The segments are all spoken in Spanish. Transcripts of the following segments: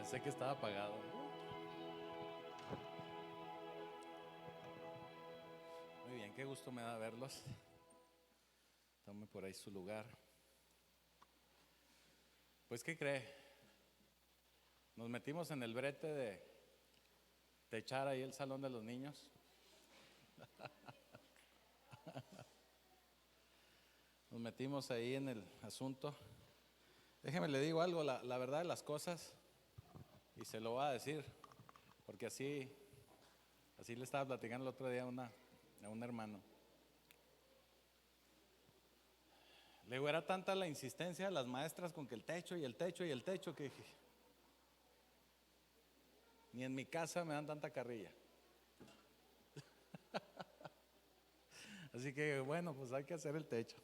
Pensé que estaba apagado. Muy bien, qué gusto me da verlos. Tome por ahí su lugar. Pues, ¿qué cree? Nos metimos en el brete de techar ahí el salón de los niños. Nos metimos ahí en el asunto. Déjeme le digo algo, la verdad de las cosas, y se lo voy a decir, porque así le estaba platicando el otro día a un hermano. Le digo, era tanta la insistencia de las maestras con que el techo y el techo y el techo que dije, ni en mi casa me dan tanta carrilla. Así que bueno, pues hay que hacer el techo.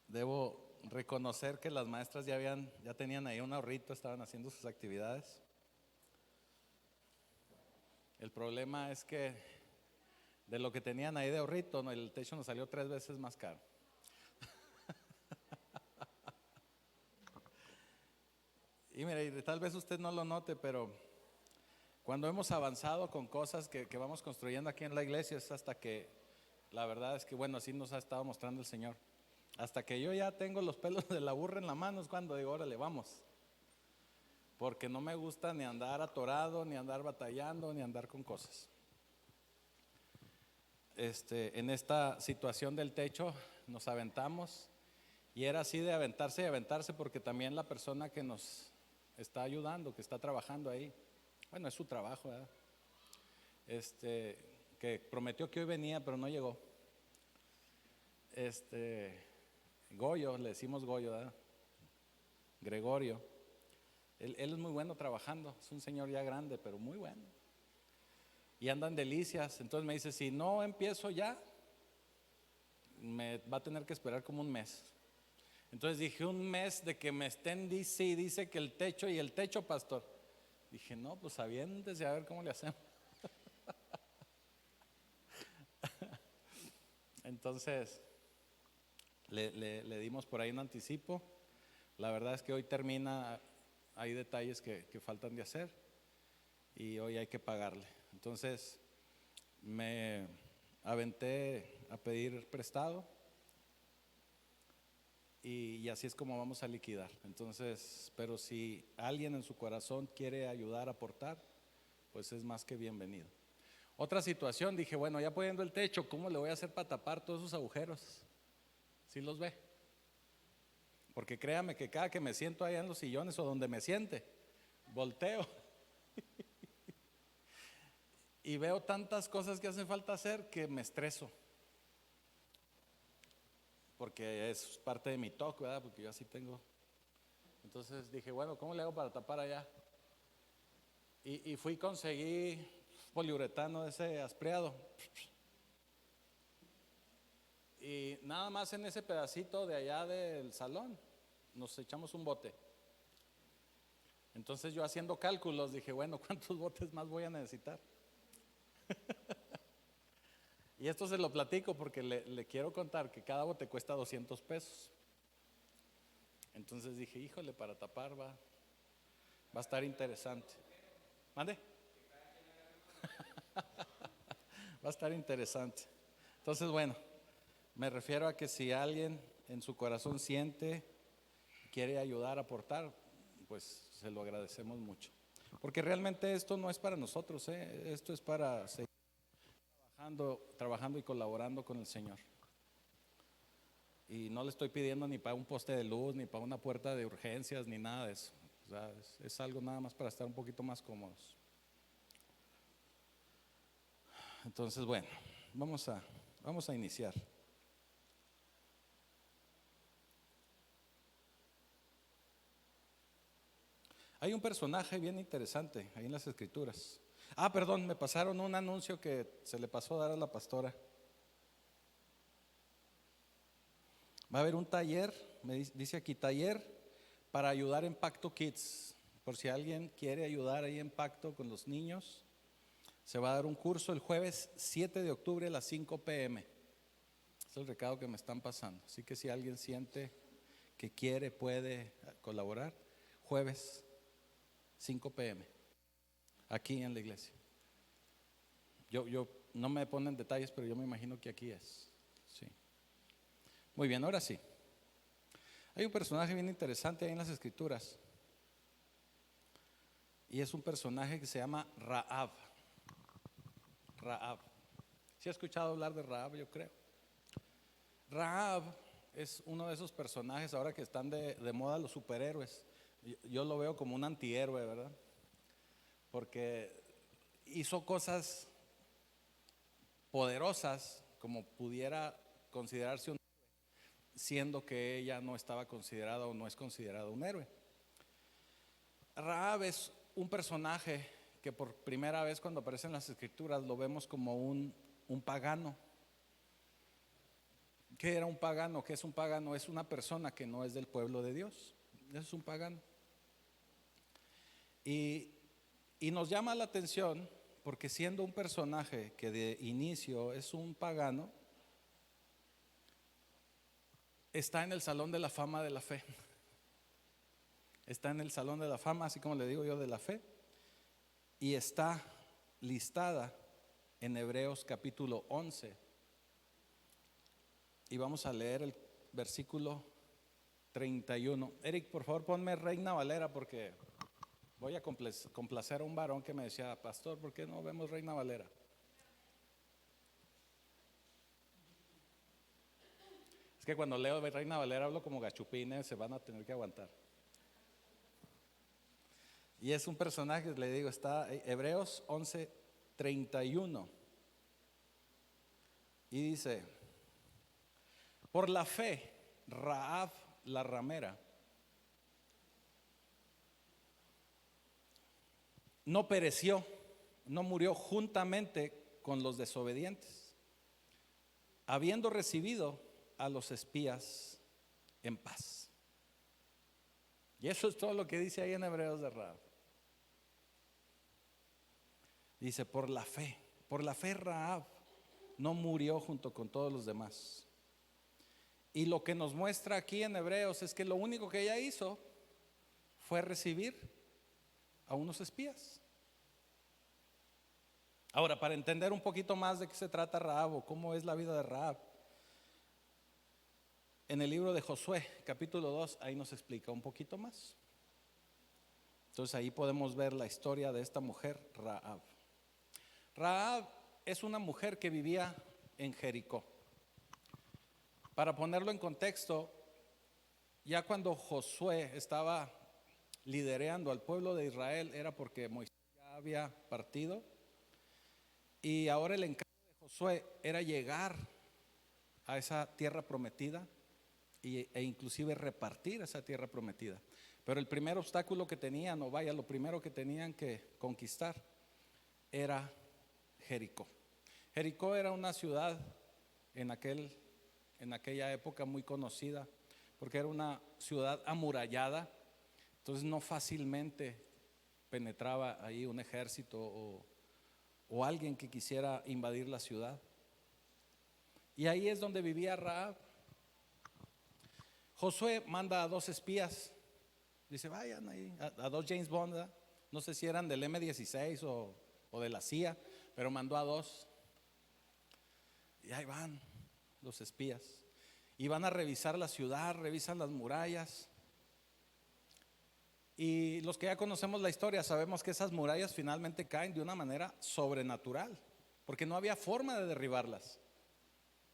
Debo reconocer que las maestras ya tenían ahí un ahorrito, estaban haciendo sus actividades. El problema es que de lo que tenían ahí de ahorrito, el techo nos salió 3 veces más caro. Y mire, tal vez usted no lo note, pero cuando hemos avanzado con cosas que vamos construyendo aquí en la iglesia, es hasta que, la verdad es que bueno, así nos ha estado mostrando el Señor. Hasta que yo ya tengo los pelos de la burra en la mano es cuando digo, órale, vamos. Porque no me gusta ni andar atorado, ni andar batallando, ni andar con cosas. En esta situación del techo nos aventamos, y era así de aventarse y aventarse, porque también la persona que nos está ayudando, que está trabajando ahí, bueno, es su trabajo, ¿verdad? Que prometió que hoy venía, pero no llegó. Goyo, le decimos Goyo, ¿verdad? Gregorio. Él es muy bueno trabajando, es un señor ya grande, pero muy bueno. Y andan delicias. Entonces me dice, si no empiezo ya, me va a tener que esperar como un mes. Entonces dije, un mes de que me estén dice que el techo, pastor. Dije, no, pues aviéntese a ver cómo le hacemos. Entonces le dimos por ahí un anticipo. La verdad es que hoy termina, hay detalles que faltan de hacer y hoy hay que pagarle. Entonces me aventé a pedir prestado y así es como vamos a liquidar. Entonces, pero si alguien en su corazón quiere ayudar, aportar, pues es más que bienvenido. Otra situación, dije, bueno, ya poniendo el techo, ¿cómo le voy a hacer para tapar todos esos agujeros? ¿Sí los ve? Porque créame que cada que me siento allá en los sillones o donde me siente, volteo y veo tantas cosas que hace falta hacer que me estreso. Porque es parte de mi toque, ¿verdad? Porque yo así tengo. Entonces dije, bueno, ¿cómo le hago para tapar allá? Y fui, conseguí poliuretano ese aspreado. Y nada más en ese pedacito de allá del salón nos echamos un bote. Entonces yo, haciendo cálculos, dije, bueno, ¿cuántos botes más voy a necesitar? Y esto se lo platico porque le quiero contar que cada bote cuesta 200 pesos. Entonces dije, híjole, para tapar va a estar interesante. ¿Mande? Va a estar interesante. Entonces, bueno, me refiero a que si alguien en su corazón siente, quiere ayudar, aportar, pues se lo agradecemos mucho. Porque realmente esto no es para nosotros, esto es para seguir trabajando y colaborando con el Señor. Y no le estoy pidiendo ni para un poste de luz, ni para una puerta de urgencias, ni nada de eso. O sea, es algo nada más para estar un poquito más cómodos. Entonces, bueno, vamos a iniciar. Hay un personaje bien interesante ahí en las escrituras. Perdón, me pasaron un anuncio que se le pasó a dar a la pastora. Va a haber un taller, me dice aquí, taller para ayudar en Pacto Kids. Por si alguien quiere ayudar ahí en Pacto con los niños, se va a dar un curso el jueves 7 de octubre a las 5 p.m. Es el recado que me están pasando. Así que si alguien siente que quiere, puede colaborar. jueves, 5 p.m., aquí en la iglesia. Yo no me ponen detalles, pero yo me imagino que aquí es. Sí. Muy bien, ahora sí. Hay un personaje bien interesante ahí en las escrituras. Y es un personaje que se llama Rahab. Rahab. ¿Sí ha escuchado hablar de Rahab? Yo creo. Rahab es uno de esos personajes ahora que están de moda los superhéroes. Yo lo veo como un antihéroe, ¿verdad? Porque hizo cosas poderosas como pudiera considerarse un héroe, siendo que ella no estaba considerada o no es considerada un héroe. Rahab es un personaje que por primera vez cuando aparece en las escrituras lo vemos como un pagano. ¿Qué era un pagano? ¿Qué es un pagano? Es una persona que no es del pueblo de Dios. Eso es un pagano. Y nos llama la atención porque siendo un personaje que de inicio es un pagano, está en el Salón de la Fama de la Fe. Está en el Salón de la Fama, así como le digo yo, de la fe. Y está listada en Hebreos capítulo 11. Y vamos a leer el versículo 31. Eric, por favor, ponme Reina Valera porque voy a complacer a un varón que me decía: pastor, ¿por qué no vemos Reina Valera? Es que cuando leo de Reina Valera hablo como gachupines, se van a tener que aguantar. Y es un personaje, le digo, está Hebreos 11, 31. Y dice: por la fe, Rahab la ramera no pereció, no murió juntamente con los desobedientes, habiendo recibido a los espías en paz. Y eso es todo lo que dice ahí en Hebreos de Rahab. Dice: por la fe Rahab no murió junto con todos los demás. Y lo que nos muestra aquí en Hebreos es que lo único que ella hizo fue recibir a unos espías. Ahora, para entender un poquito más de qué se trata Rahab o cómo es la vida de Rahab, en el libro de Josué, capítulo 2, ahí nos explica un poquito más. Entonces ahí podemos ver la historia de esta mujer, Rahab. Rahab es una mujer que vivía en Jericó. Para ponerlo en contexto, ya cuando Josué estaba liderando al pueblo de Israel era porque Moisés ya había partido, y ahora el encargo de Josué era llegar a esa tierra prometida e inclusive repartir esa tierra prometida. Pero el primer obstáculo que tenían, lo primero que tenían que conquistar era Jericó. Jericó era una ciudad en aquella época muy conocida porque era una ciudad amurallada, entonces no fácilmente penetraba ahí un ejército o alguien que quisiera invadir la ciudad. Y ahí es donde vivía Rahab. Josué manda a 2 espías, dice: vayan ahí, a 2 James Bond, ¿verdad? No sé si eran del M16 o de la CIA, pero mandó a 2. Y ahí van los espías. Y van a revisar la ciudad, revisan las murallas. Y los que ya conocemos la historia sabemos que esas murallas finalmente caen de una manera sobrenatural, porque no había forma de derribarlas.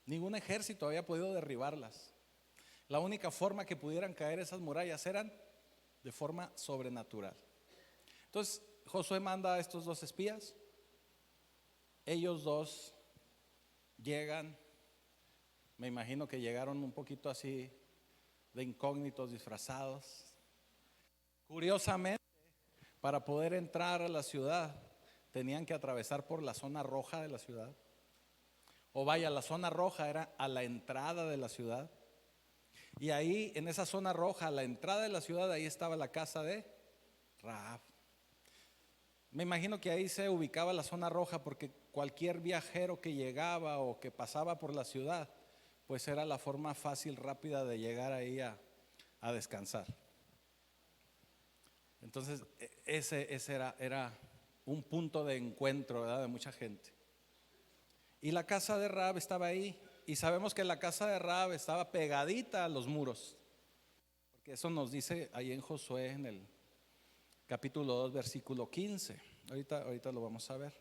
Ningún ejército había podido derribarlas. La única forma que pudieran caer esas murallas eran de forma sobrenatural. Entonces Josué manda a estos 2 espías. Ellos 2 llegan, me imagino que llegaron un poquito así de incógnitos, disfrazados. Curiosamente, para poder entrar a la ciudad tenían que atravesar por la zona roja de la ciudad. La zona roja era a la entrada de la ciudad. Y ahí, en esa zona roja, a la entrada de la ciudad, ahí estaba la casa de Rahab. Me imagino que ahí se ubicaba la zona roja porque cualquier viajero que llegaba o que pasaba por la ciudad, pues era la forma fácil, rápida de llegar ahí a descansar. Entonces, ese era un punto de encuentro, ¿verdad?, de mucha gente. Y la casa de Rahab estaba ahí. Y sabemos que la casa de Rahab estaba pegadita a los muros. Porque eso nos dice ahí en Josué, en el capítulo 2, versículo 15. Ahorita lo vamos a ver.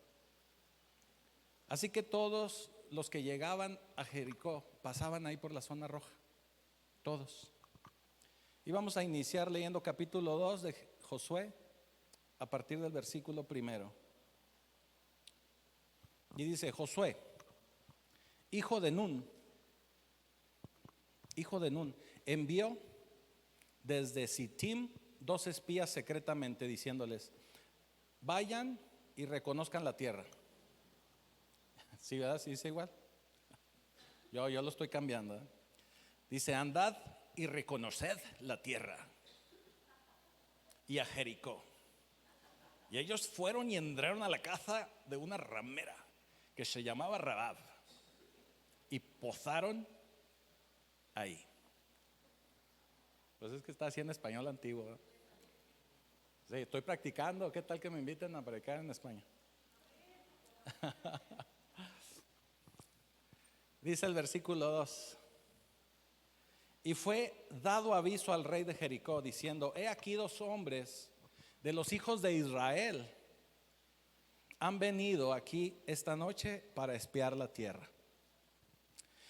Así que todos los que llegaban a Jericó pasaban ahí por la zona roja. Todos. Y vamos a iniciar leyendo capítulo 2 de Josué a partir del versículo 1. Y dice: Josué, hijo de Nun, envió desde Sittim 2 espías secretamente, diciéndoles: vayan y reconozcan la tierra. ¿Sí, verdad? ¿Sí dice igual? Yo lo estoy cambiando, ¿eh? Dice: andad y reconoced la tierra y a Jericó. Y ellos fueron y entraron a la casa de una ramera que se llamaba Rahab y posaron ahí. Pues es que está así en español antiguo, ¿eh? Sí, estoy practicando. ¿Qué tal que me inviten a predicar en España? Dice el versículo 2: y fue dado aviso al rey de Jericó, diciendo: he aquí 2 hombres de los hijos de Israel han venido aquí esta noche para espiar la tierra.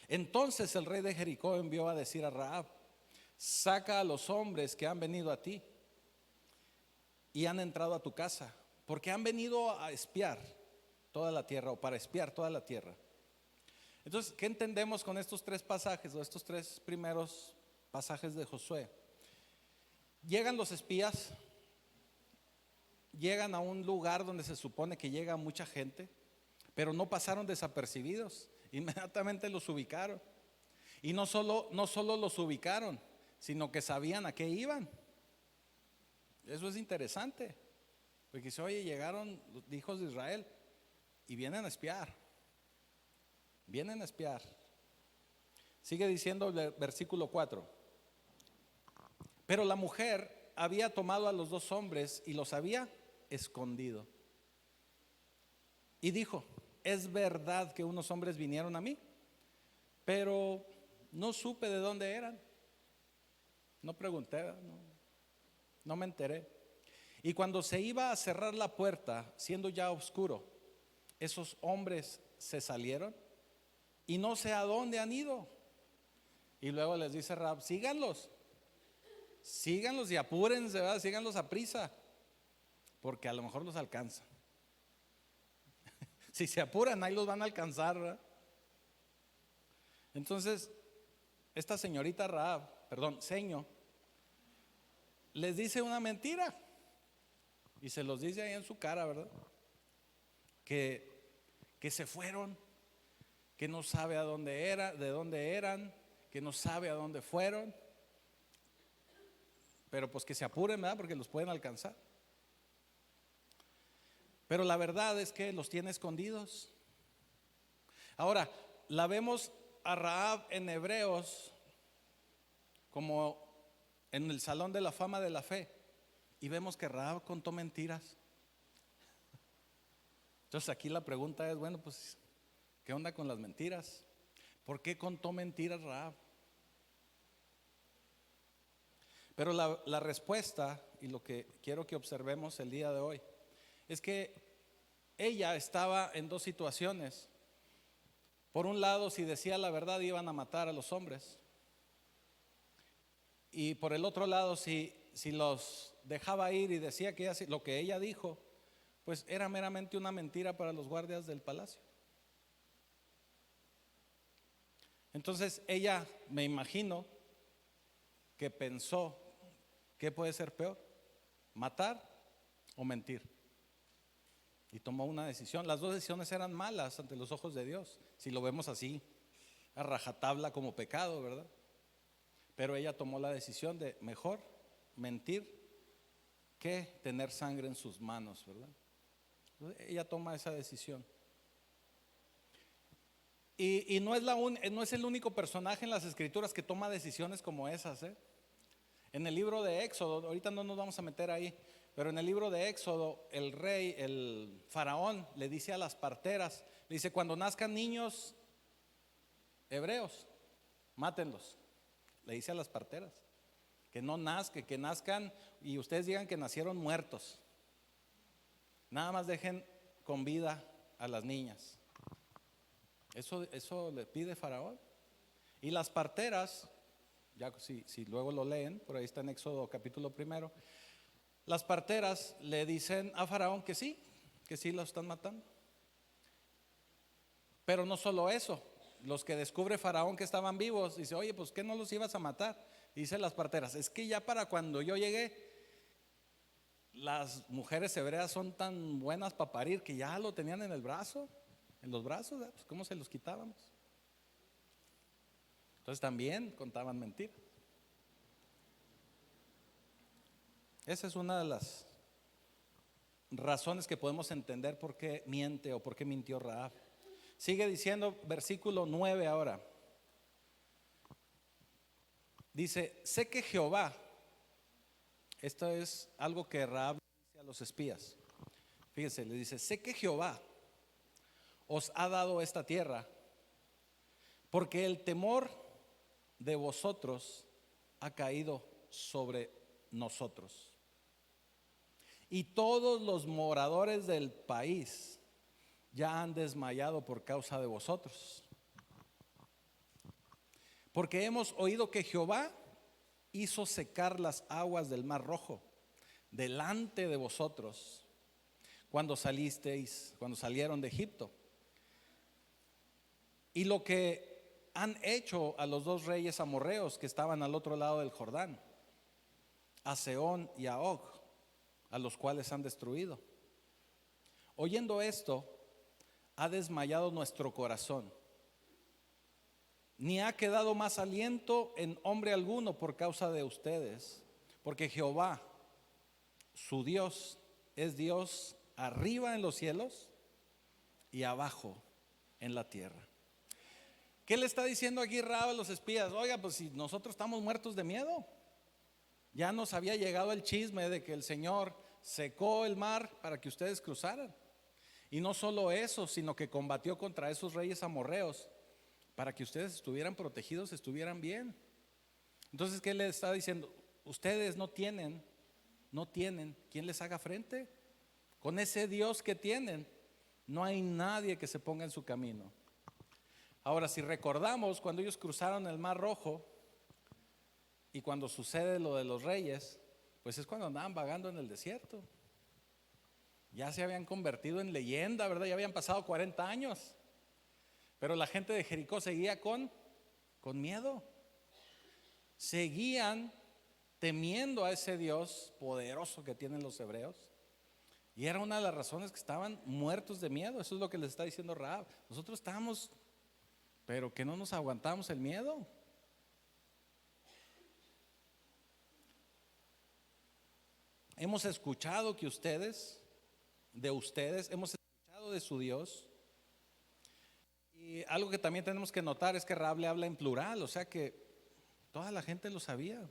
Entonces el rey de Jericó envió a decir a Rahab: saca a los hombres que han venido a ti y han entrado a tu casa, porque han venido a espiar toda la tierra, o para espiar toda la tierra. Entonces, ¿qué entendemos con estos 3 pasajes, o estos 3 primeros pasajes de Josué? Llegan los espías, llegan a un lugar donde se supone que llega mucha gente, pero no pasaron desapercibidos, inmediatamente los ubicaron. Y no solo los ubicaron, sino que sabían a qué iban. Eso es interesante, porque dice: oye, llegaron los hijos de Israel y vienen a espiar. Vienen a espiar. Sigue diciendo el versículo 4: pero la mujer había tomado a los 2 hombres y los había escondido. Y dijo: es verdad que unos hombres vinieron a mí, pero no supe de dónde eran. No pregunté, no me enteré. Y cuando se iba a cerrar la puerta, siendo ya oscuro, esos hombres se salieron y no sé a dónde han ido. Y luego les dice Rahab: síganlos y apúrense, ¿verdad? Síganlos a prisa, porque a lo mejor los alcanzan. Si se apuran, ahí los van a alcanzar, ¿verdad? Entonces, esta señorita Seño, les dice una mentira y se los dice ahí en su cara, ¿verdad? Que se fueron, que no sabe de dónde eran, que no sabe a dónde fueron, pero pues que se apuren, ¿verdad? Porque los pueden alcanzar. Pero la verdad es que los tiene escondidos. Ahora, la vemos a Rahab en Hebreos como en el Salón de la Fama de la Fe, y vemos que Rahab contó mentiras. Entonces aquí la pregunta es: bueno, pues ¿qué onda con las mentiras? ¿Por qué contó mentiras Rahab? Pero la respuesta, y lo que quiero que observemos el día de hoy, es que ella estaba en 2 situaciones. Por un lado, si decía la verdad, iban a matar a los hombres. Y por el otro lado, si los dejaba ir y decía que lo que ella dijo, pues era meramente una mentira para los guardias del palacio. Entonces ella, me imagino, que pensó: ¿qué puede ser peor? ¿Matar o mentir? Y tomó una decisión. Las 2 decisiones eran malas ante los ojos de Dios, si lo vemos así a rajatabla como pecado, ¿verdad? Pero ella tomó la decisión de mejor mentir que tener sangre en sus manos, ¿verdad? Entonces, ella toma esa decisión. Y no es el único personaje en las escrituras que toma decisiones como esas, ¿eh? En el libro de Éxodo, ahorita no nos vamos a meter ahí, pero en el libro de Éxodo, el rey, el faraón, le dice a las parteras, le dice, cuando nazcan niños hebreos, mátenlos. Le dice a las parteras, que no nazcan, que nazcan y ustedes digan que nacieron muertos. Nada más dejen con vida a las niñas. Eso le pide Faraón. Y las parteras, ya si luego lo leen, por ahí está en Éxodo capítulo 1, las parteras le dicen a Faraón que sí lo están matando. Pero no solo eso, los que descubre Faraón que estaban vivos, dice, oye, pues ¿qué no los ibas a matar? Dice las parteras, es que ya para cuando yo llegué, las mujeres hebreas son tan buenas para parir que ya lo tenían en el brazo, en los brazos, pues ¿cómo se los quitábamos? Entonces también contaban mentiras. Esa es una de las razones que podemos entender por qué miente o por qué mintió Rahab. Sigue diciendo, versículo 9 ahora. Dice, sé que Jehová, esto es algo que Rahab dice a los espías. Fíjense, le dice, sé que Jehová os ha dado esta tierra, porque el temor de vosotros ha caído sobre nosotros. Y todos los moradores del país ya han desmayado por causa de vosotros. Porque hemos oído que Jehová hizo secar las aguas del Mar Rojo delante de vosotros cuando salieron de Egipto. Y lo que han hecho a los dos reyes amorreos que estaban al otro lado del Jordán, a Sehón y a Og, a los cuales han destruido. Oyendo esto, ha desmayado nuestro corazón, ni ha quedado más aliento en hombre alguno por causa de ustedes, porque Jehová, su Dios, es Dios arriba en los cielos y abajo en la tierra. ¿Qué le está diciendo aquí Rahab a los espías? Oiga, pues si nosotros estamos muertos de miedo, ya nos había llegado el chisme de que el Señor secó el mar para que ustedes cruzaran. Y no solo eso, sino que combatió contra esos reyes amorreos para que ustedes estuvieran protegidos, estuvieran bien. Entonces, ¿qué le está diciendo? Ustedes no tienen quien les haga frente. Con ese Dios que tienen, no hay nadie que se ponga en su camino. Ahora, si recordamos cuando ellos cruzaron el Mar Rojo y cuando sucede lo de los reyes, pues es cuando andaban vagando en el desierto. Ya se habían convertido en leyenda, ¿verdad? Ya habían pasado 40 años. Pero la gente de Jericó seguía con miedo. Seguían temiendo a ese Dios poderoso que tienen los hebreos. Y era una de las razones que estaban muertos de miedo. Eso es lo que les está diciendo Rahab. Nosotros estábamos, pero que no nos aguantamos el miedo. Hemos escuchado que hemos escuchado de su Dios. Y algo que también tenemos que notar es que Rahab le habla en plural, o sea que toda la gente lo sabía.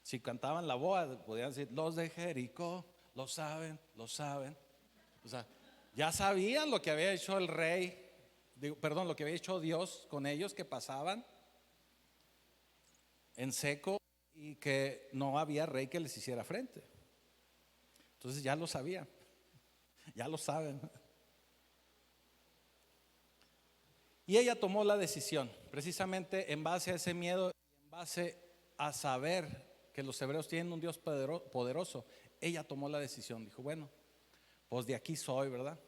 Si cantaban la boa, podían decir, los de Jericó lo saben. O sea, ya sabían lo que había hecho el rey, lo que había hecho Dios con ellos, que pasaban en seco y que no había rey que les hiciera frente. Entonces ya lo sabían, ya lo saben. Y ella tomó la decisión, precisamente en base a ese miedo, en base a saber que los hebreos tienen un Dios poderoso. Ella tomó la decisión, dijo, bueno, pues de aquí soy, ¿verdad?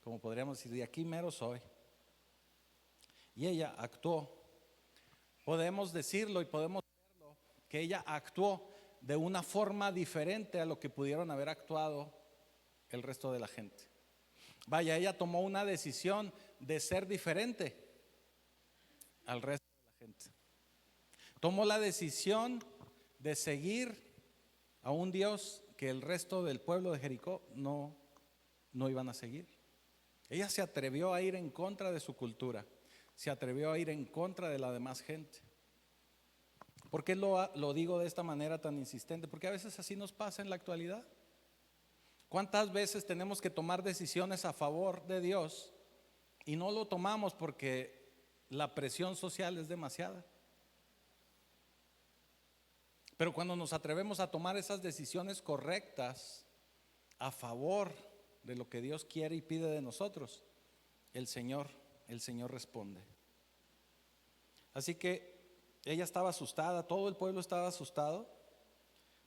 Como podríamos decir, de aquí mero soy. Y ella actuó. Podemos decirlo y podemos verlo, que ella actuó de una forma diferente a lo que pudieron haber actuado el resto de la gente. Vaya, ella tomó una decisión de ser diferente al resto de la gente. Tomó la decisión de seguir a un Dios que el resto del pueblo de Jericó no iban a seguir. Ella se atrevió a ir en contra de su cultura, se atrevió a ir en contra de la demás gente. ¿Por qué lo digo de esta manera tan insistente? Porque a veces así nos pasa en la actualidad. ¿Cuántas veces tenemos que tomar decisiones a favor de Dios y no lo tomamos porque la presión social es demasiada? Pero cuando nos atrevemos a tomar esas decisiones correctas a favor de lo que Dios quiere y pide de nosotros, el Señor responde. Así que ella estaba asustada, todo el pueblo estaba asustado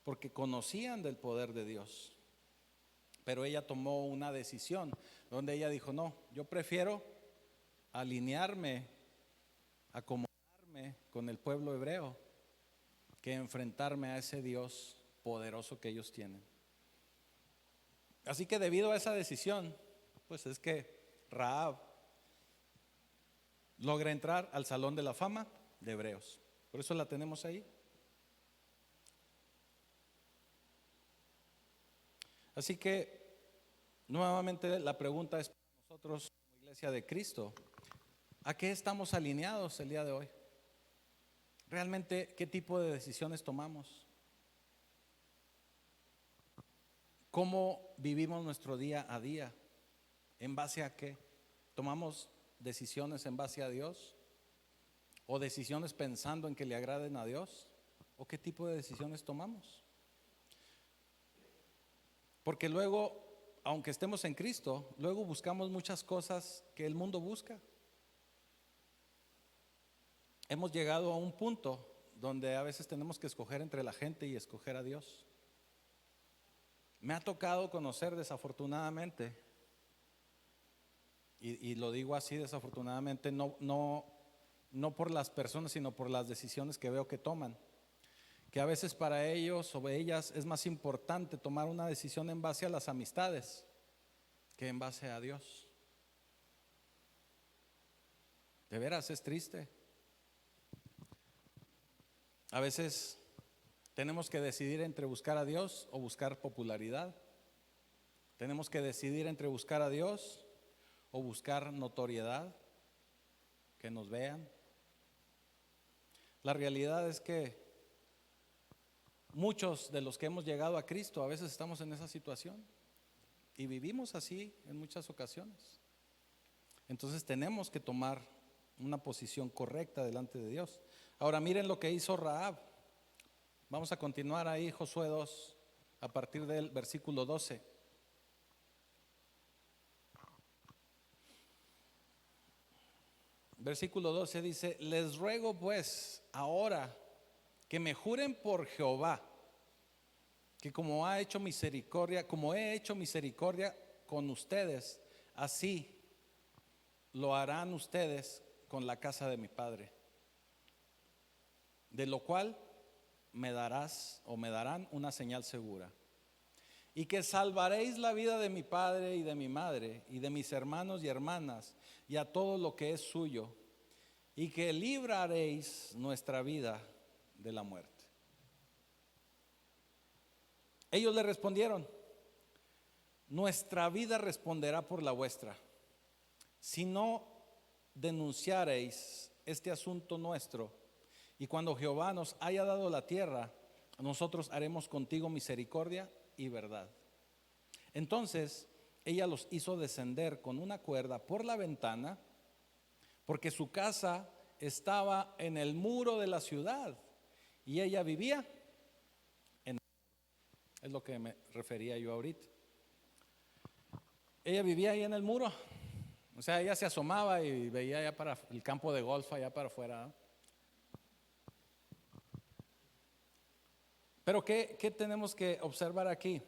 porque conocían del poder de Dios. Pero ella tomó una decisión donde ella dijo: no, yo prefiero alinearme, acomodarme con el pueblo hebreo que enfrentarme a ese Dios poderoso que ellos tienen. Así que debido a esa decisión, pues es que Rahab logra entrar al Salón de la Fama de Hebreos. Por eso la tenemos ahí. Así que nuevamente la pregunta es para nosotros como Iglesia de Cristo: ¿a qué estamos alineados el día de hoy? ¿Realmente qué tipo de decisiones tomamos? ¿Cómo vivimos nuestro día a día? ¿En base a qué? ¿Tomamos decisiones en base a Dios? ¿O decisiones pensando en que le agraden a Dios? ¿O qué tipo de decisiones tomamos? Porque luego, aunque estemos en Cristo, luego buscamos muchas cosas que el mundo busca. Hemos llegado a un punto donde a veces tenemos que escoger entre la gente y escoger a Dios. Me ha tocado conocer desafortunadamente, y lo digo así desafortunadamente, no por las personas, sino por las decisiones que veo que toman, que a veces para ellos o ellas es más importante tomar una decisión en base a las amistades que en base a Dios. De veras es triste. A veces tenemos que decidir entre buscar a Dios o buscar popularidad. Tenemos que decidir entre buscar a Dios o buscar notoriedad, que nos vean. La realidad es que muchos de los que hemos llegado a Cristo a veces estamos en esa situación y vivimos así en muchas ocasiones. Entonces tenemos que tomar una posición correcta delante de Dios. Ahora miren lo que hizo Rahab. Vamos a continuar ahí, Josué 2, a partir del versículo 12. Versículo 12 dice: les ruego pues ahora que me juren por Jehová, que como he hecho misericordia con ustedes, así lo harán ustedes con la casa de mi padre. De lo cual me darán una señal segura. Y que salvaréis la vida de mi padre y de mi madre y de mis hermanos y hermanas y a todo lo que es suyo, y que libraréis nuestra vida de la muerte. Ellos le respondieron: nuestra vida responderá por la vuestra, si no denunciareis este asunto nuestro, y cuando Jehová nos haya dado la tierra, nosotros haremos contigo misericordia y verdad. Entonces ella los hizo descender con una cuerda por la ventana, porque su casa estaba en el muro de la ciudad y ella vivía en... Es lo que me refería yo ahorita. Ella vivía ahí en el muro. O sea, ella se asomaba y veía allá para el campo de golf, allá para afuera. Pero ¿qué tenemos que observar aquí?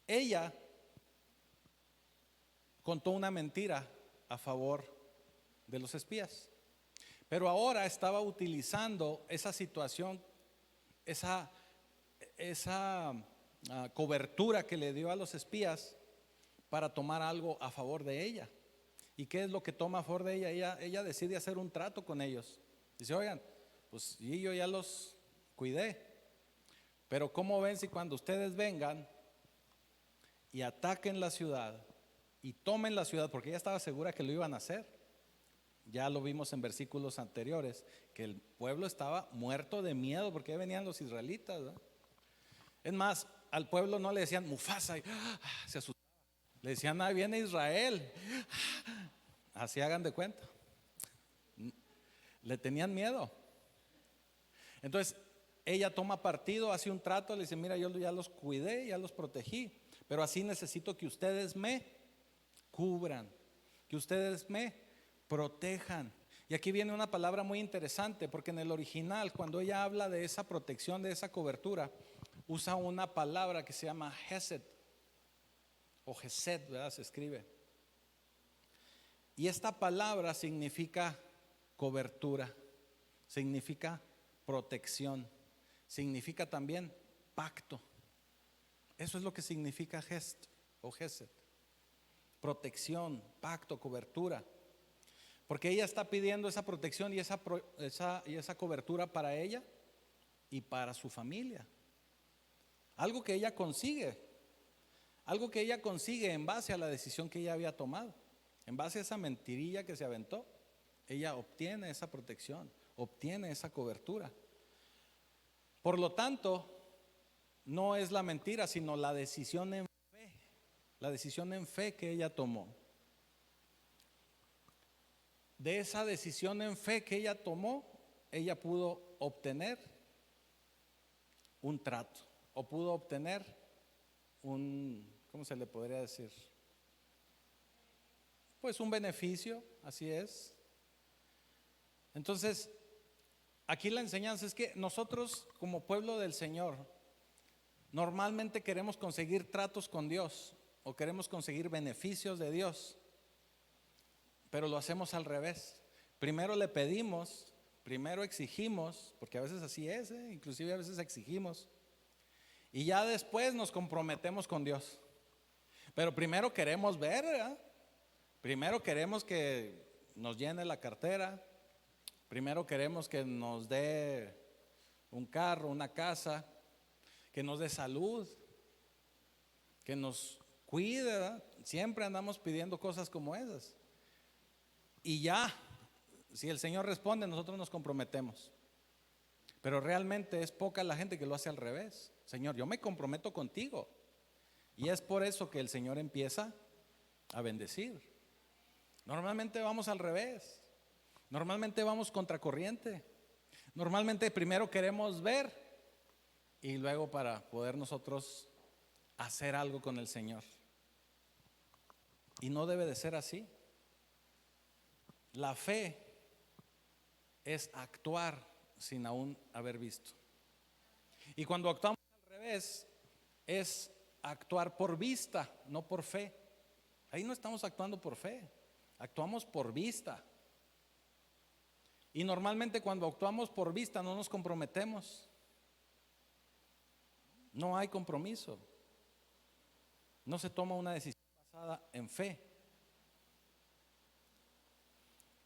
Ella contó una mentira a favor de los espías, pero ahora estaba utilizando esa situación, esa cobertura que le dio a los espías para tomar algo a favor de ella. ¿Y qué es lo que toma a favor de ella? Ella decide hacer un trato con ellos. Dice: oigan, pues yo ya los cuidé, pero ¿cómo ven si cuando ustedes vengan y ataquen la ciudad y tomen la ciudad? Porque ella estaba segura que lo iban a hacer. Ya lo vimos en versículos anteriores, que el pueblo estaba muerto de miedo porque ahí venían los israelitas, ¿verdad? Es más, al pueblo no le decían Mufasa y se asustaba. Le decían, ahí viene Israel. Así hagan de cuenta. Le tenían miedo. Entonces ella toma partido, hace un trato, le dice, mira, yo ya los cuidé, ya los protegí, pero así necesito que ustedes me cubran, que ustedes me protejan. Y aquí viene una palabra muy interesante, porque en el original, cuando ella habla de esa protección, de esa cobertura, usa una palabra que se llama Hesed, o Hesed, ¿verdad? Se escribe. Y esta palabra significa cobertura, significa protección, significa también pacto. Eso es lo que significa Hesed o Hesed. Protección, pacto, cobertura. Porque ella está pidiendo esa protección y esa cobertura para ella y para su familia. Algo que ella consigue. Algo que ella consigue en base a la decisión que ella había tomado. En base a esa mentirilla que se aventó, ella obtiene esa protección, obtiene esa cobertura. Por lo tanto, no es la mentira, sino la decisión en fe. La decisión en fe que ella tomó. De esa decisión en fe que ella tomó, ella pudo obtener un trato o pudo obtener ¿cómo se le podría decir? Pues un beneficio, así es. Entonces, aquí la enseñanza es que nosotros como pueblo del Señor normalmente queremos conseguir tratos con Dios o queremos conseguir beneficios de Dios, pero lo hacemos al revés. Primero le pedimos, primero exigimos, porque a veces así es, inclusive a veces exigimos, y ya después nos comprometemos con Dios. Pero primero queremos ver, ¿verdad? Primero queremos que nos llene la cartera, primero queremos que nos dé un carro, una casa, que nos dé salud, que nos cuide, ¿verdad? Siempre andamos pidiendo cosas como esas. Y ya, si el Señor responde, nosotros nos comprometemos. Pero realmente es poca la gente que lo hace al revés. Señor, yo me comprometo contigo. Y es por eso que el Señor empieza a bendecir. Normalmente vamos al revés. Normalmente vamos contracorriente. Normalmente primero queremos ver y luego para poder nosotros hacer algo con el Señor. Y no debe de ser así. La fe es actuar sin aún haber visto. Y cuando actuamos al revés, es actuar por vista, no por fe. Ahí no estamos actuando por fe, actuamos por vista. Y normalmente cuando actuamos por vista no nos comprometemos. No hay compromiso. No se toma una decisión basada en fe.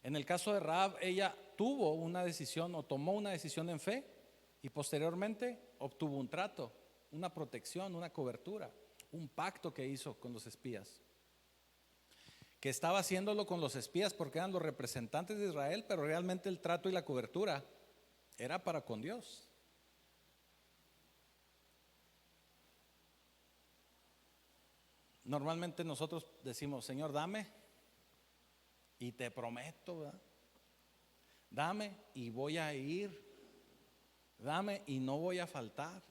En el caso de Rahab, ella tuvo una decisión o tomó una decisión en fe y posteriormente obtuvo un trato, una protección, una cobertura, un pacto que hizo con los espías. Que estaba haciéndolo con los espías porque eran los representantes de Israel, pero realmente el trato y la cobertura era para con Dios. Normalmente nosotros decimos, Señor, dame y te prometo, ¿verdad? Dame y voy a ir, dame y no voy a faltar.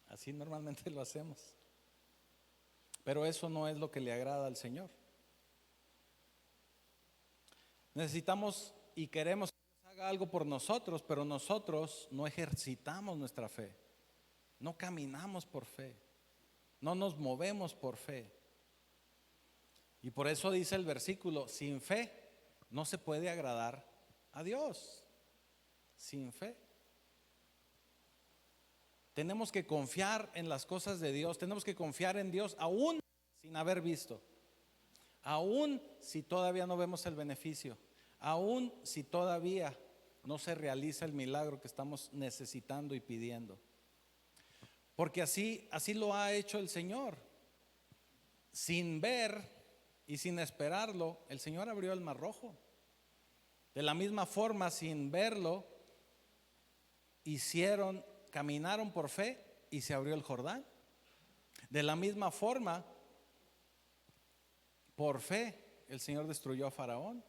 Así normalmente lo hacemos. Pero eso no es lo que le agrada al Señor. Necesitamos y queremos que Dios haga algo por nosotros, pero nosotros no ejercitamos nuestra fe. No caminamos por fe. No nos movemos por fe. Y por eso dice el versículo, sin fe no se puede agradar a Dios. Sin fe. Tenemos que confiar en las cosas de Dios. Tenemos que confiar en Dios aún sin haber visto. Aún si todavía no vemos el beneficio. Aún si todavía no se realiza el milagro que estamos necesitando y pidiendo. Porque así lo ha hecho el Señor. Sin ver y sin esperarlo, el Señor abrió el mar rojo. De la misma forma, sin verlo, caminaron por fe y se abrió el Jordán. De la misma forma, por fe, el Señor destruyó a Faraón.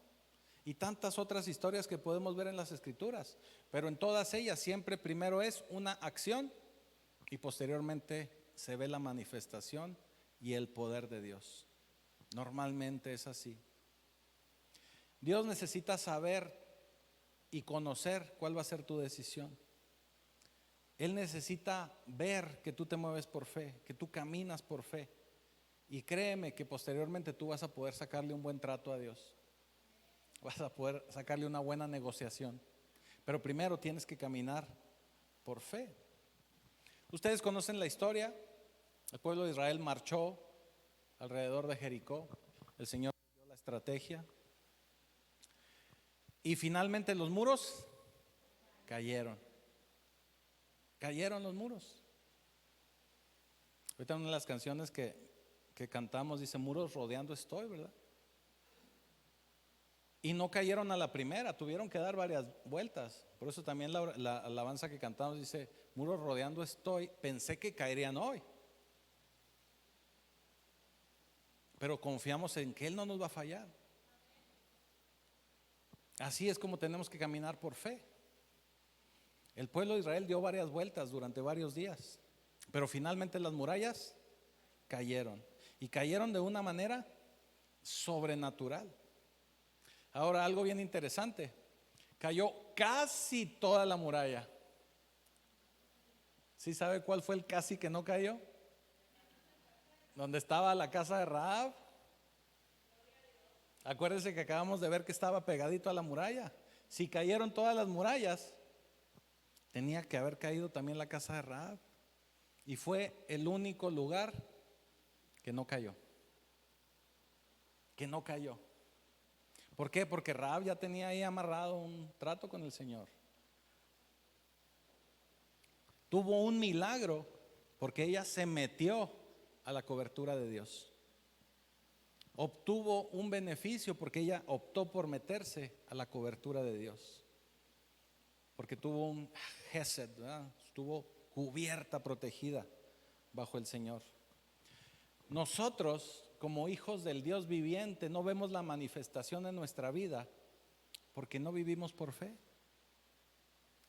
Y tantas otras historias que podemos ver en las Escrituras. Pero en todas ellas siempre primero es una acción y posteriormente se ve la manifestación y el poder de Dios. Normalmente es así. Dios necesita saber y conocer cuál va a ser tu decisión. Él necesita ver que tú te mueves por fe, que tú caminas por fe. Y créeme que posteriormente tú vas a poder sacarle un buen trato a Dios. Vas a poder sacarle una buena negociación. Pero primero tienes que caminar por fe. Ustedes conocen la historia. El pueblo de Israel marchó alrededor de Jericó. El Señor dio la estrategia. Y finalmente los muros cayeron. Cayeron los muros. Ahorita una de las canciones que cantamos dice: muros rodeando estoy, ¿verdad? Y no cayeron a la primera, tuvieron que dar varias vueltas. Por eso también la alabanza que cantamos dice: muros rodeando estoy, pensé que caerían hoy, pero confiamos en que Él no nos va a fallar. Así es como tenemos que caminar por fe. El pueblo de Israel dio varias vueltas durante varios días, pero finalmente las murallas cayeron, y cayeron de una manera sobrenatural. Ahora, algo bien interesante: cayó casi toda la muralla. ¿Sí sabe cuál fue el casi que no cayó? Donde estaba la casa de Rahab. Acuérdense que acabamos de ver que estaba pegadito a la muralla. Si cayeron todas las murallas, tenía que haber caído también la casa de Rahab. Y fue el único lugar que no cayó. Que no cayó. ¿Por qué? Porque Rahab ya tenía ahí amarrado un trato con el Señor. Tuvo un milagro porque ella se metió a la cobertura de Dios. Obtuvo un beneficio porque ella optó por meterse a la cobertura de Dios. Porque tuvo un gesed, ¿verdad? Estuvo cubierta, protegida bajo el Señor. Nosotros, como hijos del Dios viviente, no vemos la manifestación en nuestra vida porque no vivimos por fe.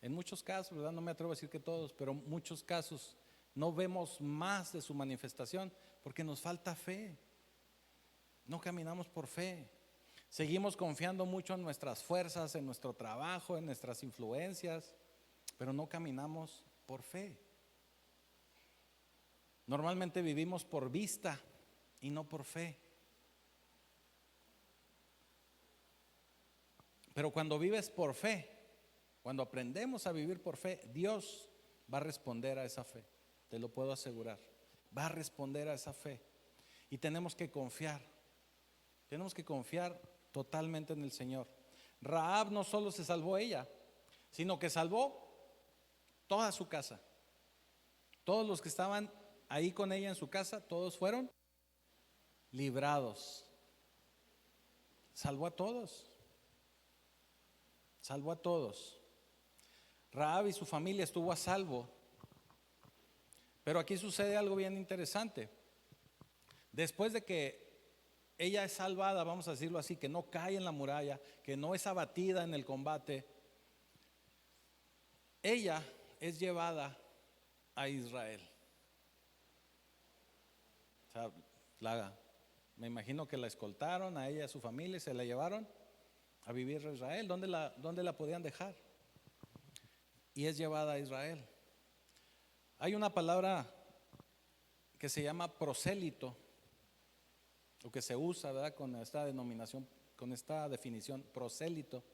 En muchos casos, ¿verdad? No me atrevo a decir que todos, pero en muchos casos no vemos más de su manifestación porque nos falta fe. No caminamos por fe. Seguimos confiando mucho en nuestras fuerzas, en nuestro trabajo, en nuestras influencias, pero no caminamos por fe. Normalmente vivimos por vista y no por fe. Pero cuando vives por fe, cuando aprendemos a vivir por fe, Dios va a responder a esa fe. Te lo puedo asegurar. Va a responder a esa fe. Y tenemos que confiar. Tenemos que confiar totalmente en el Señor. Rahab no solo se salvó ella, sino que salvó toda su casa. Todos los que estaban ahí con ella en su casa, todos fueron librados. Salvó a todos. Salvó a todos. Rahab y su familia estuvo a salvo. Pero aquí sucede algo bien interesante. Después de que ella es salvada, vamos a decirlo así, que no cae en la muralla, que no es abatida en el combate, ella es llevada a Israel. O sea, me imagino que la escoltaron a ella y a su familia y se la llevaron a vivir a Israel. ¿Dónde la podían dejar? Y es llevada a Israel. Hay una palabra que se llama prosélito, o que se usa, ¿verdad?, con esta denominación, con esta definición, prosélito.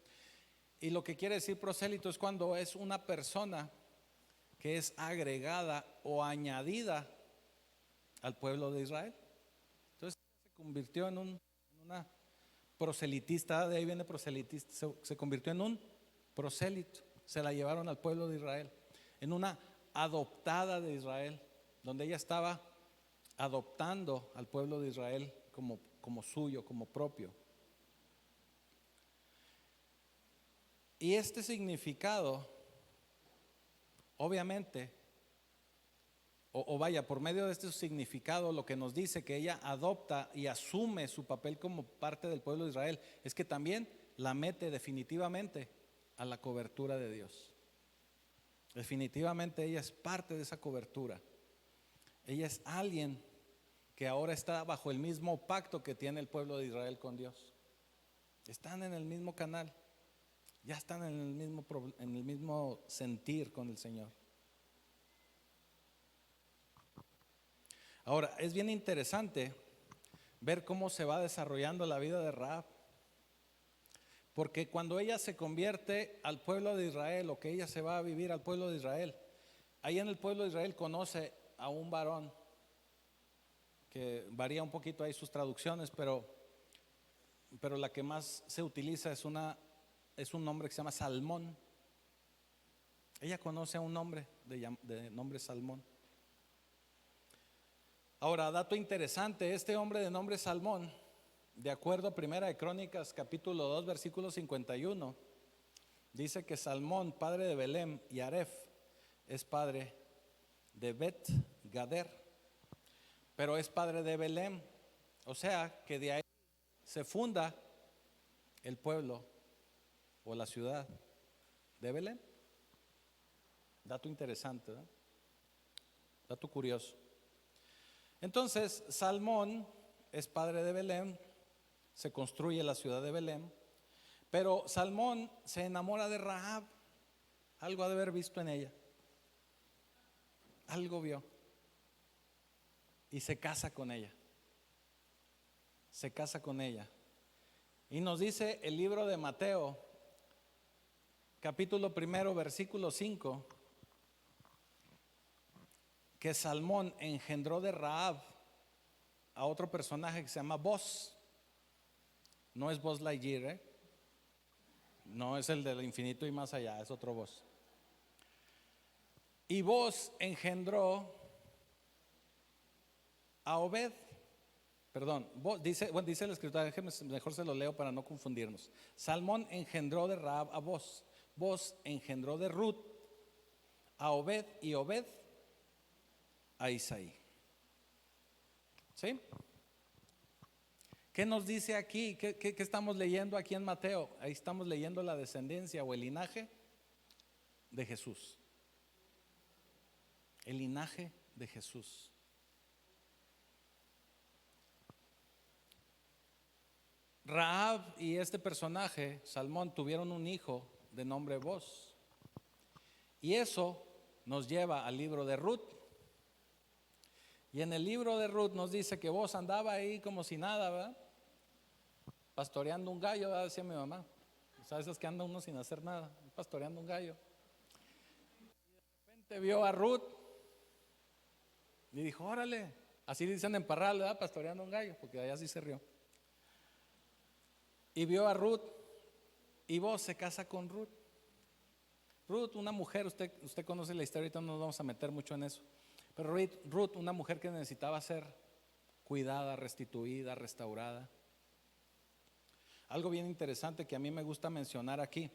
Y lo que quiere decir prosélito es cuando es una persona que es agregada o añadida al pueblo de Israel. Entonces se convirtió en una proselitista, de ahí viene proselitista, se convirtió en un prosélito. Se la llevaron al pueblo de Israel, en una adoptada de Israel, donde ella estaba adoptando al pueblo de Israel como suyo, como propio. Y este significado, obviamente, o vaya, por medio de este significado, lo que nos dice que ella adopta y asume su papel como parte del pueblo de Israel, es que también la mete definitivamente a la cobertura de Dios. Definitivamente ella es parte de esa cobertura. Ella es alguien que ahora está bajo el mismo pacto que tiene el pueblo de Israel con Dios. Están en el mismo canal, ya están en el mismo sentir con el Señor. Ahora, es bien interesante ver cómo se va desarrollando la vida de Rahab, porque cuando ella se convierte al pueblo de Israel, o que ella se va a vivir al pueblo de Israel, ahí en el pueblo de Israel conoce a un varón, que varía un poquito ahí sus traducciones, pero la que más se utiliza es un nombre que se llama Salmón. Ella conoce a un hombre de nombre Salmón. Ahora, dato interesante, este hombre de nombre Salmón, de acuerdo a Primera de Crónicas capítulo 2 versículo 51, dice que Salmón, padre de Belem y Aref, es padre de Bet Gader, pero es padre de Belem. O sea que de ahí se funda el pueblo o la ciudad de Belem. Dato interesante, ¿no? Dato curioso. Entonces, Salmón es padre de Belem, se construye la ciudad de Belem, pero Salmón se enamora de Rahab, algo ha de haber visto en ella, algo vio, y se casa con ella. Se casa con ella. Y nos dice el libro de Mateo, capítulo 1, versículo 5, que Salmón engendró de Rahab a otro personaje que se llama Boz. No es Buzz Lightyear, no es el del infinito y más allá, es otro Boz. Y Boz engendró a Obed. Perdón, dice la escritura, déjenme, mejor se lo leo para no confundirnos. Salmón engendró de Rahab a Boz. Boz engendró de Ruth a Obed, y Obed a Isaí. ¿Sí? ¿Qué nos dice aquí? ¿Qué estamos leyendo aquí en Mateo? Ahí estamos leyendo la descendencia o el linaje de Jesús. El linaje de Jesús. Rahab y este personaje, Salmón, tuvieron un hijo de nombre Boz. Y eso nos lleva al libro de Ruth. Y en el libro de Ruth nos dice que Boz andaba ahí como si nada, ¿verdad? Pastoreando un gallo, ¿verdad? Decía mi mamá. ¿Sabes? Esas que anda uno sin hacer nada, pastoreando un gallo. Y de repente vio a Ruth y dijo, órale. Así dicen en Parral, ¿verdad? Pastoreando un gallo, porque allá sí se rió. Y vio a Ruth, y Boz se casa con Ruth. Ruth, una mujer, usted conoce la historia, ahorita no nos vamos a meter mucho en eso. Pero Ruth, una mujer que necesitaba ser cuidada, restituida, restaurada. Algo bien interesante que a mí me gusta mencionar aquí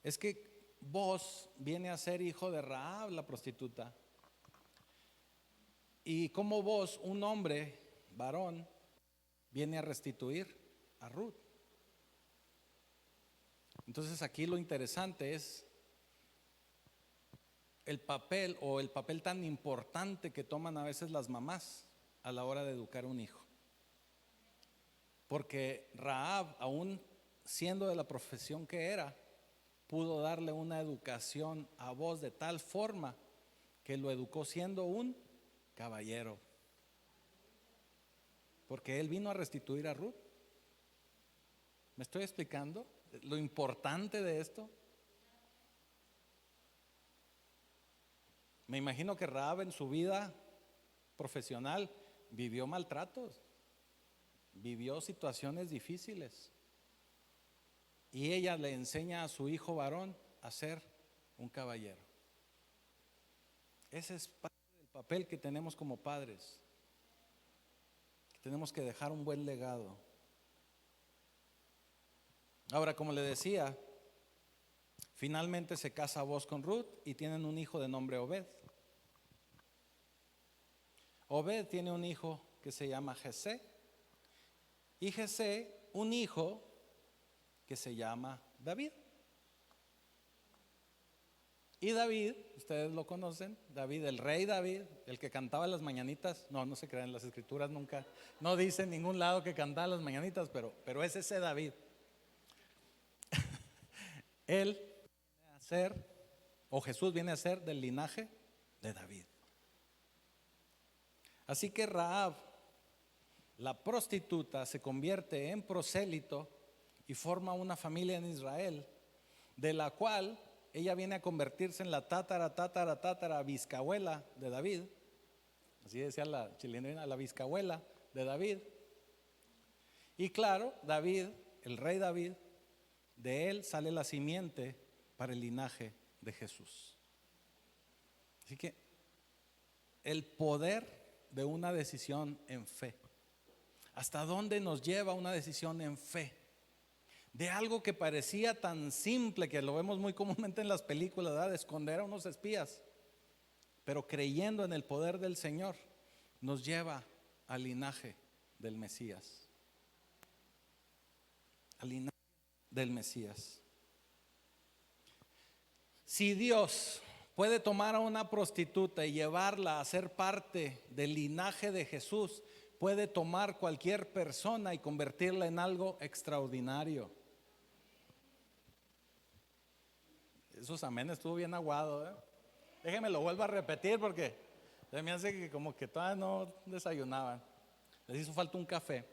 es que Boz viene a ser hijo de Rahab, la prostituta. Y como Boz, un hombre, varón, viene a restituir a Ruth. Entonces aquí lo interesante es el papel tan importante que toman a veces las mamás a la hora de educar a un hijo. Porque Rahab, aún siendo de la profesión que era, pudo darle una educación a Boz de tal forma que lo educó siendo un caballero. Porque él vino a restituir a Ruth. ¿Me estoy explicando lo importante de esto? Me imagino que Rahab en su vida profesional vivió maltratos, vivió situaciones difíciles, y ella le enseña a su hijo varón a ser un caballero. Ese es parte del papel que tenemos como padres. Tenemos que dejar un buen legado. Ahora, como le decía, Finalmente se casa Booz con Ruth y tienen un hijo de nombre Obed. Obed tiene un hijo que se llama Jesé y Jesé un hijo que se llama David. Y David, ustedes lo conocen, David, el rey David, el que cantaba las mañanitas. No se crean, las escrituras nunca, no dice en ningún lado que cantaba las mañanitas, pero es ese David. Él viene a ser, o Jesús viene a ser del linaje de David. Así que Rahab, la prostituta, se convierte en prosélito y forma una familia en Israel, de la cual ella viene a convertirse en la tatara bisabuela de David. Así decía la chilindrina, la bisabuela de David. Y claro, David, el rey David, de él sale la simiente para el linaje de Jesús. Así que el poder de una decisión en fe. ¿Hasta dónde nos lleva una decisión en fe? De algo que parecía tan simple, que lo vemos muy comúnmente en las películas, ¿verdad? De esconder a unos espías, pero creyendo en el poder del Señor, nos lleva al linaje del Mesías. Al linaje del Mesías. Si Dios puede tomar a una prostituta y llevarla a ser parte del linaje de Jesús, puede tomar cualquier persona y convertirla en algo extraordinario. Esos amén estuvo bien aguado, ¿eh? Déjenme lo vuelvo a repetir porque se me hace que como que todavía no desayunaban. Les hizo falta un café.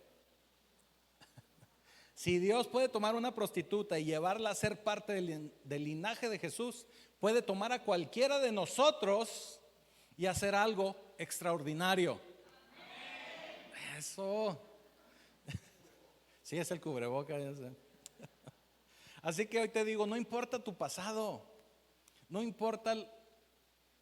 Si Dios puede tomar una prostituta y llevarla a ser parte del linaje de Jesús, puede tomar a cualquiera de nosotros y hacer algo extraordinario. Eso. Sí, es el cubrebocas, ya sé. Así que hoy te digo, no importa tu pasado, no importa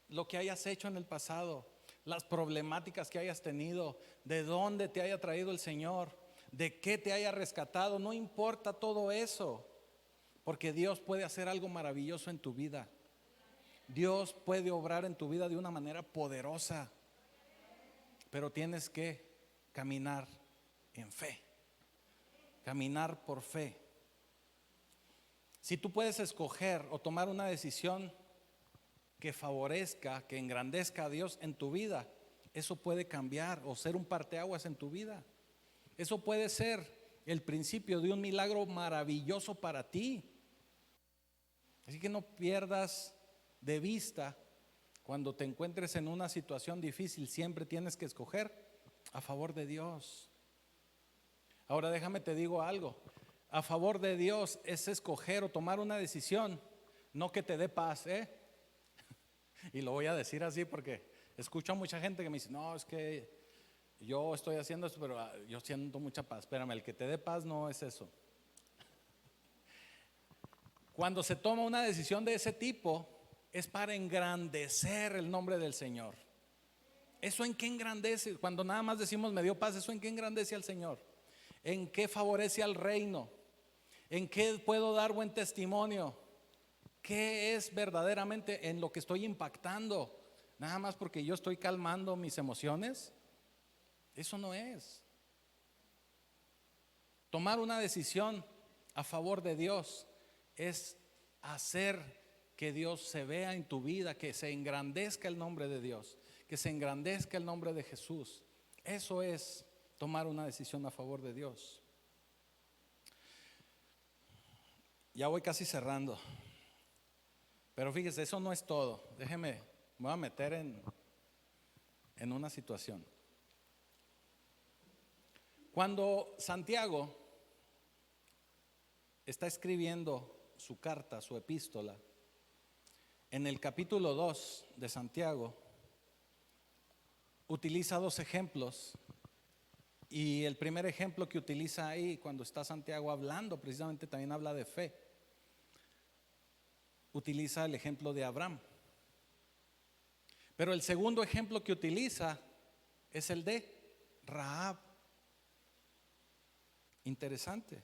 lo que hayas hecho en el pasado, las problemáticas que hayas tenido, de dónde te haya traído el Señor, de qué te haya rescatado, no importa todo eso, porque Dios puede hacer algo maravilloso en tu vida. Dios puede obrar en tu vida de una manera poderosa, pero tienes que caminar en fe, caminar por fe. Si tú puedes escoger o tomar una decisión que favorezca, que engrandezca a Dios en tu vida, eso puede cambiar o ser un parteaguas en tu vida. Eso puede ser el principio de un milagro maravilloso para ti. Así que no pierdas de vista cuando te encuentres en una situación difícil, siempre tienes que escoger a favor de Dios. Ahora déjame te digo algo. A favor de Dios es escoger o tomar una decisión, no que te dé paz, ¿eh? Y lo voy a decir así porque escucho a mucha gente que me dice, no, es que yo estoy haciendo esto, pero yo siento mucha paz. Espérame, el que te dé paz no es eso. Cuando se toma una decisión de ese tipo, es para engrandecer el nombre del Señor. ¿Eso en qué engrandece? Cuando nada más decimos me dio paz, ¿eso en qué engrandece al Señor? ¿En qué favorece al reino? ¿En qué puedo dar buen testimonio? ¿Qué es verdaderamente en lo que estoy impactando? Nada más porque yo estoy calmando mis emociones. Eso no es. Tomar una decisión a favor de Dios es hacer que Dios se vea en tu vida, que se engrandezca el nombre de Dios, que se engrandezca el nombre de Jesús. Eso es tomar una decisión a favor de Dios. Ya voy casi cerrando. Pero fíjese, eso no es todo. Déjeme, me voy a meter en una situación. Cuando Santiago está escribiendo su carta, su epístola, en el capítulo 2 de Santiago, utiliza dos ejemplos. Y el primer ejemplo que utiliza ahí, cuando está Santiago hablando, precisamente también habla de fe. Utiliza el ejemplo de Abraham. Pero el segundo ejemplo que utiliza es el de Rahab. Interesante.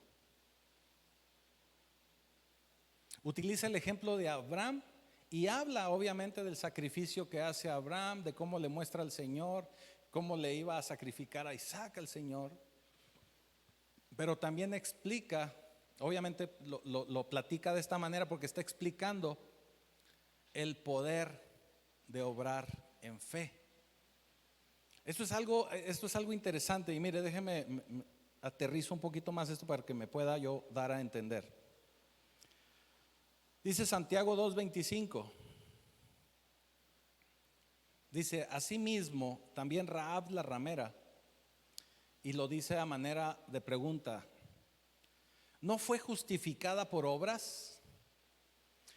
Utiliza el ejemplo de Abraham y habla obviamente del sacrificio que hace Abraham, de cómo le muestra al Señor, cómo le iba a sacrificar a Isaac al Señor. Pero también explica, obviamente lo platica de esta manera porque está explicando el poder de obrar en fe. Esto es algo interesante y mire, déjeme aterrizo un poquito más esto para que me pueda yo dar a entender. Dice Santiago 2:25. Dice, asimismo, también Rahab la ramera, y lo dice a manera de pregunta, ¿no fue justificada por obras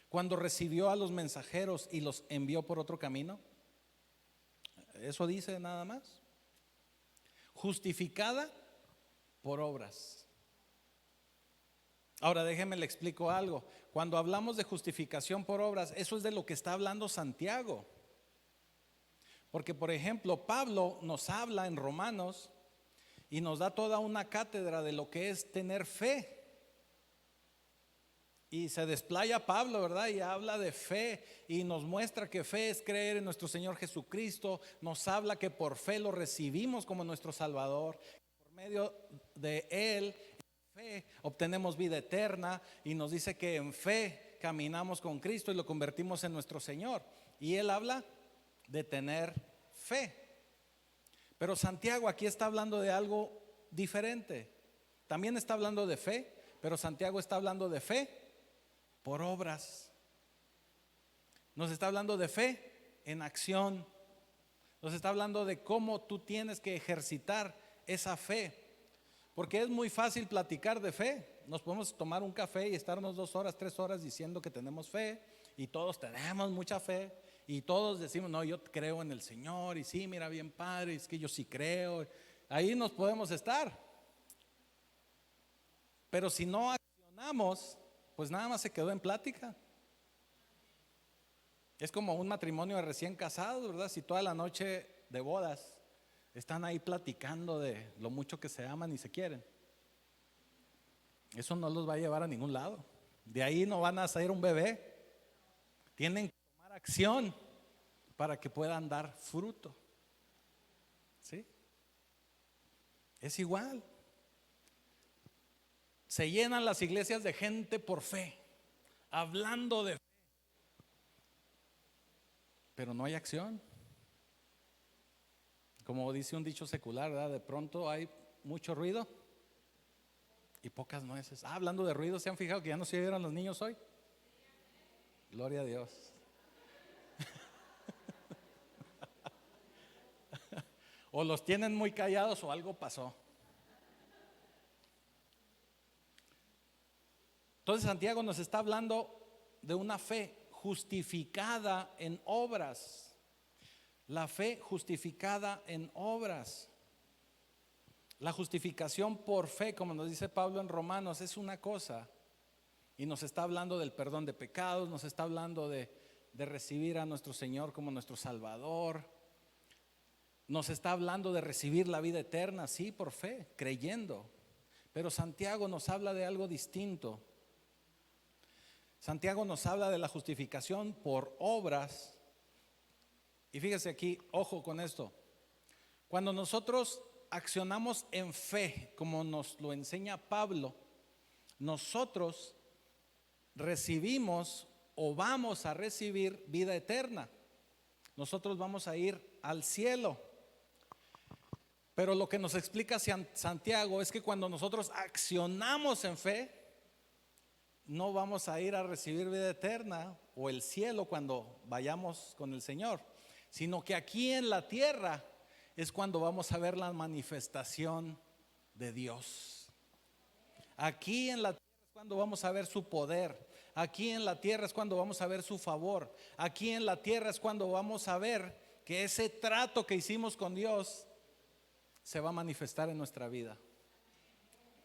cuando recibió a los mensajeros y los envió por otro camino? Eso dice nada más. Justificada por obras. Ahora déjenme le explico algo. Cuando hablamos de justificación por obras, eso es de lo que está hablando Santiago. Porque por ejemplo, Pablo nos habla en Romanos y nos da toda una cátedra de lo que es tener fe. Y se desplaya Pablo, ¿verdad? Y habla de fe y nos muestra que fe es creer en nuestro Señor Jesucristo. Nos habla que por fe lo recibimos como nuestro Salvador. Por medio de Él, en fe, obtenemos vida eterna. Y nos dice que en fe caminamos con Cristo y lo convertimos en nuestro Señor. Y Él habla de tener fe. Pero Santiago aquí está hablando de algo diferente. También está hablando de fe, pero Santiago está hablando de fe por obras. Nos está hablando de fe en acción. Nos está hablando de cómo tú tienes que ejercitar esa fe. Porque es muy fácil platicar de fe. Nos podemos tomar un café y estarnos 2 horas, 3 horas diciendo que tenemos fe. Y todos tenemos mucha fe. Y todos decimos, no, yo creo en el Señor. Y sí, mira, bien padre, es que yo sí creo. Ahí nos podemos estar. Pero si no accionamos, pues nada más se quedó en plática. Es como un matrimonio de recién casados, ¿verdad? Si toda la noche de bodas están ahí platicando de lo mucho que se aman y se quieren, eso no los va a llevar a ningún lado. De ahí no van a salir un bebé. Tienen que tomar acción para que puedan dar fruto. ¿Sí? Es igual. Se llenan las iglesias de gente por fe, hablando de fe, pero no hay acción. Como dice un dicho secular, ¿verdad? De pronto hay mucho ruido y pocas nueces. Hablando de ruido, ¿se han fijado que ya no se oyeron los niños hoy? Gloria a Dios. O los tienen muy callados o algo pasó. Entonces Santiago nos está hablando de una fe justificada en obras. La fe justificada en obras. La justificación por fe, como nos dice Pablo en Romanos, es una cosa. Y nos está hablando del perdón de pecados, nos está hablando de recibir a nuestro Señor como nuestro Salvador. Nos está hablando de recibir la vida eterna, sí, por fe, creyendo. Pero Santiago nos habla de algo distinto. Santiago nos habla de la justificación por obras. Y fíjese aquí, ojo con esto. Cuando nosotros accionamos en fe, como nos lo enseña Pablo, nosotros recibimos o vamos a recibir vida eterna. Nosotros vamos a ir al cielo. Pero lo que nos explica Santiago es que cuando nosotros accionamos en fe, no vamos a ir a recibir vida eterna o el cielo cuando vayamos con el Señor, sino que aquí en la tierra es cuando vamos a ver la manifestación de Dios. Aquí en la tierra es cuando vamos a ver su poder. Aquí en la tierra es cuando vamos a ver su favor. Aquí en la tierra es cuando vamos a ver que ese trato que hicimos con Dios se va a manifestar en nuestra vida.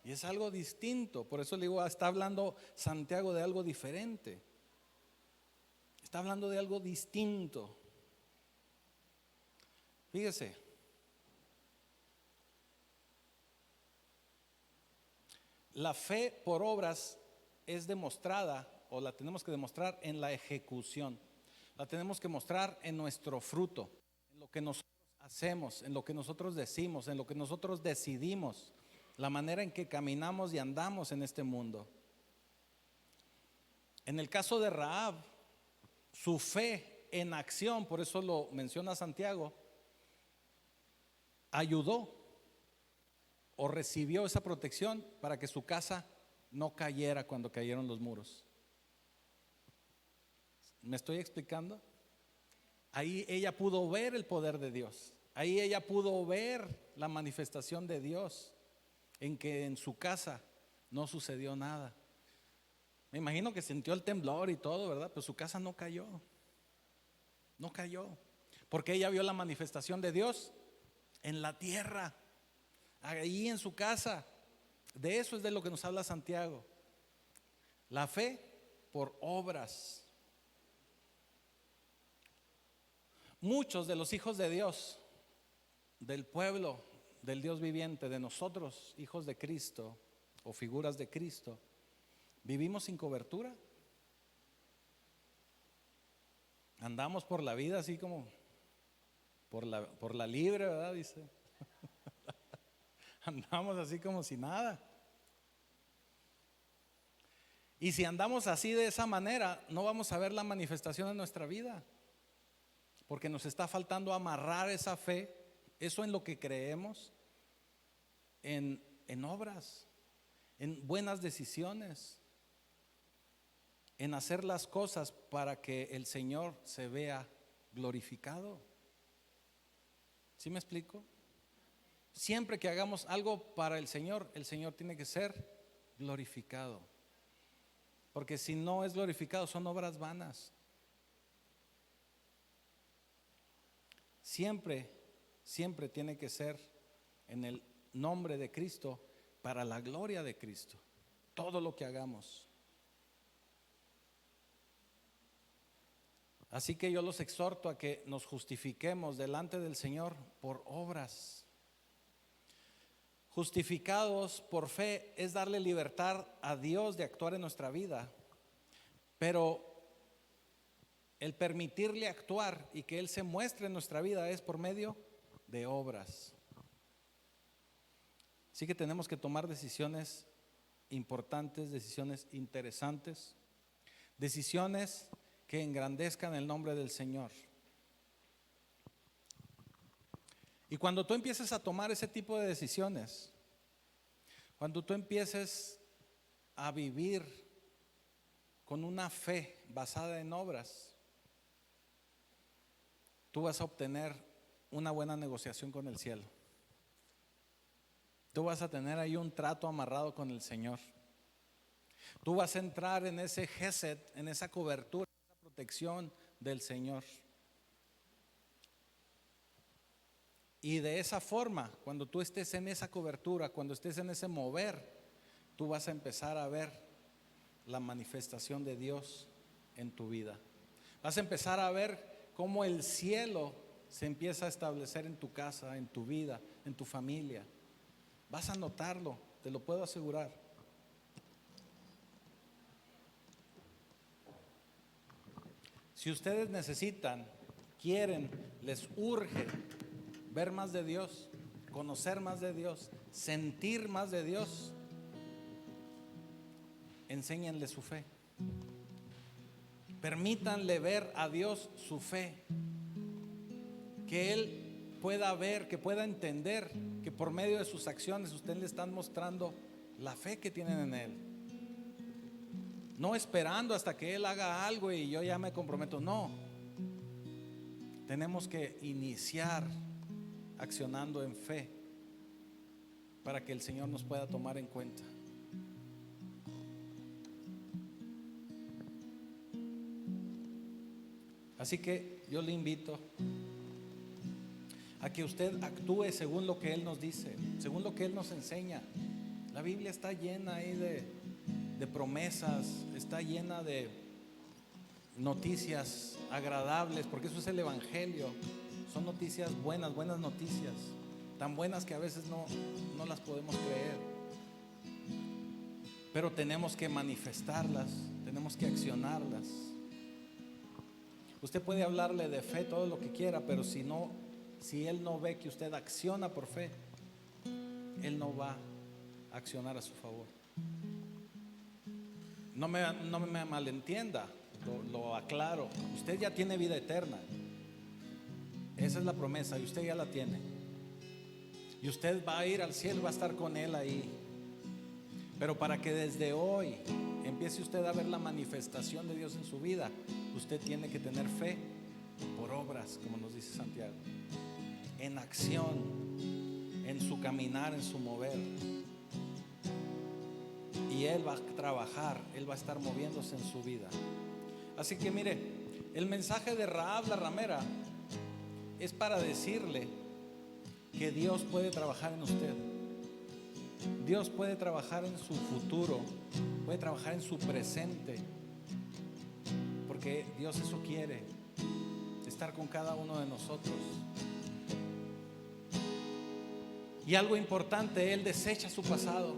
Y es algo distinto. Por eso le digo, está hablando Santiago de algo diferente. Está hablando de algo distinto. Fíjese. La fe por obras es demostrada o la tenemos que demostrar en la ejecución. La tenemos que mostrar en nuestro fruto, en lo que nosotros hacemos, en lo que nosotros decimos, en lo que nosotros decidimos, la manera en que caminamos y andamos en este mundo. En el caso de Rahab, su fe en acción, por eso lo menciona Santiago, ayudó o recibió esa protección para que su casa no cayera cuando cayeron los muros. ¿Me estoy explicando? Ahí ella pudo ver el poder de Dios. Ahí ella pudo ver la manifestación de Dios, en que en su casa no sucedió nada. Me imagino que sintió el temblor y todo, ¿verdad? Pero su casa no cayó. No cayó. Porque ella vio la manifestación de Dios en la tierra, ahí en su casa. De eso es de lo que nos habla Santiago. La fe por obras. Muchos de los hijos de Dios, del pueblo, del Dios viviente, de nosotros, hijos de Cristo o figuras de Cristo, vivimos sin cobertura. Andamos por la vida así como por la libre, ¿verdad? Dice. Andamos así como si nada. Y si andamos así de esa manera, no vamos a ver la manifestación en nuestra vida, porque nos está faltando amarrar esa fe, eso en lo que creemos, en obras, en buenas decisiones, en hacer las cosas para que el Señor se vea glorificado. ¿Sí me explico? Siempre que hagamos algo para el Señor tiene que ser glorificado. Porque si no es glorificado, son obras vanas. Siempre tiene que ser en el nombre de Cristo, para la gloria de Cristo, todo lo que hagamos. Así que yo los exhorto a que nos justifiquemos delante del Señor por obras. Justificados por fe es darle libertad a Dios de actuar en nuestra vida, pero el permitirle actuar y que Él se muestre en nuestra vida es por medio de obras. Así que tenemos que tomar decisiones importantes, decisiones interesantes, decisiones que engrandezcan el nombre del Señor. Y cuando tú empieces a tomar ese tipo de decisiones, cuando tú empieces a vivir con una fe basada en obras, tú vas a obtener una buena negociación con el cielo. Tú vas a tener ahí un trato amarrado con el Señor. Tú vas a entrar en ese gesed, en esa cobertura, en esa protección del Señor. Y de esa forma, cuando tú estés en esa cobertura, cuando estés en ese mover, tú vas a empezar a ver la manifestación de Dios en tu vida. Vas a empezar a ver cómo el cielo se empieza a establecer en tu casa, en tu vida, en tu familia. Vas a notarlo, te lo puedo asegurar. Si ustedes necesitan, quieren, les urge ver más de Dios, conocer más de Dios, sentir más de Dios, enséñenle su fe. Permítanle ver a Dios su fe, que Él pueda ver, que pueda entender que por medio de sus acciones ustedes le están mostrando la fe que tienen en Él. No esperando hasta que Él haga algo y yo ya me comprometo. No, tenemos que iniciar accionando en fe para que el Señor nos pueda tomar en cuenta. Así que yo le invito a que usted actúe según lo que Él nos dice, según lo que Él nos enseña. La Biblia está llena ahí de promesas, está llena de noticias agradables, porque eso es el Evangelio. Son noticias buenas, buenas noticias, tan buenas que a veces no las podemos creer, pero tenemos que manifestarlas, tenemos tenemos que accionarlas. Usted puede hablarle de fe todo lo que quiera, pero si él no ve que usted acciona por fe, él no va a accionar a su favor. No me malentienda, lo aclaro. Usted ya tiene vida eterna. Esa es la promesa y usted ya la tiene. Y usted va a ir al cielo, va a estar con Él ahí. Pero para que desde hoy empiece usted a ver la manifestación de Dios en su vida, usted tiene que tener fe por obras, como nos dice Santiago, en acción, en su caminar, en su mover. Y Él va a trabajar, Él va a estar moviéndose en su vida. Así que mire, el mensaje de Rahab la ramera es para decirle que Dios puede trabajar en usted. Dios puede trabajar en su futuro, puede trabajar en su presente, porque Dios eso quiere, estar con cada uno de nosotros. Y algo importante, Él desecha su pasado.